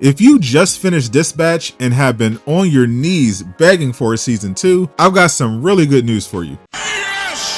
If you just finished Dispatch and have been on your knees begging for a season 2, I've got some really good news for you.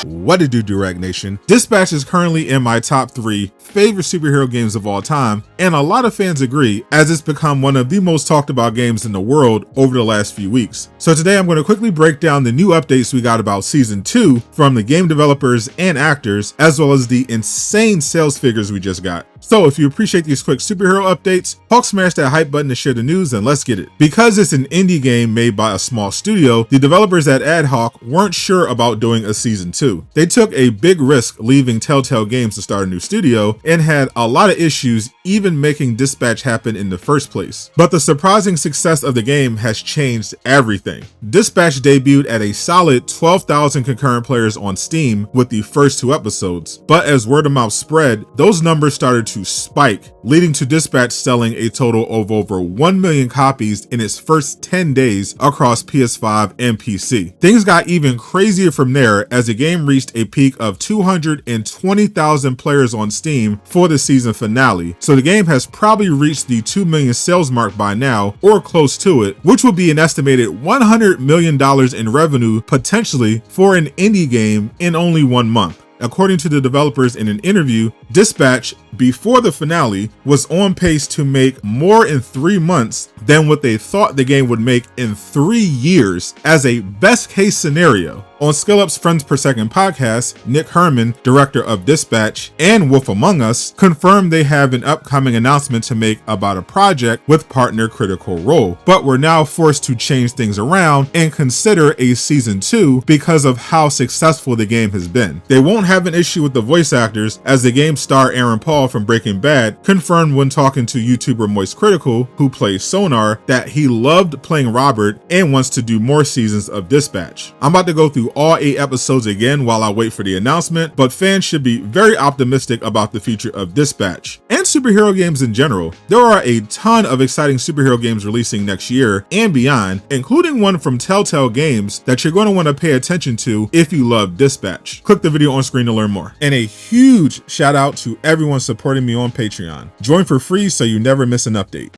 What it do, Direct Nation? Dispatch is currently in my top 3 favorite superhero games of all time, and a lot of fans agree, as it's become one of the most talked about games in the world over the last few weeks. So today I'm going to quickly break down the new updates we got about Season 2 from the game developers and actors, as well as the insane sales figures we just got. So if you appreciate these quick superhero updates, Hulk smash that hype button to share the news and let's get it. Because it's an indie game made by a small studio, the developers at Adhoc weren't sure about doing a Season 2. They took a big risk leaving Telltale Games to start a new studio and had a lot of issues even making Dispatch happen in the first place. But the surprising success of the game has changed everything. Dispatch debuted at a solid 12,000 concurrent players on Steam with the first 2 episodes, but as word of mouth spread, those numbers started to spike, leading to Dispatch selling a total of over 1 million copies in its first 10 days across PS5 and PC. Things got even crazier from there as the game reached a peak of 220,000 players on Steam for the season finale, so the game has probably reached the 2 million sales mark by now, or close to it, which will be an estimated $100 million in revenue potentially for an indie game in only 1 month. According to the developers in an interview, Dispatch, before the finale, was on pace to make more in 3 months than what they thought the game would make in 3 years as a best case scenario. On SkillUp's Friends Per Second podcast, Nick Herman, director of Dispatch and Wolf Among Us, confirmed they have an upcoming announcement to make about a project with partner Critical Role, but were now forced to change things around and consider a season 2 because of how successful the game has been. They won't have an issue with the voice actors, as the game star Aaron Paul from Breaking Bad confirmed when talking to YouTuber Moist Critical, who plays Sonar, that he loved playing Robert and wants to do more seasons of Dispatch. I'm about to go through all 8 episodes again while I wait for the announcement, but fans should be very optimistic about the future of Dispatch and superhero games in general. There are a ton of exciting superhero games releasing next year and beyond, including one from Telltale Games that you're going to want to pay attention to if you love Dispatch. Click the video on screen to learn more. And a huge shout out to everyone supporting me on Patreon. Join for free so you never miss an update.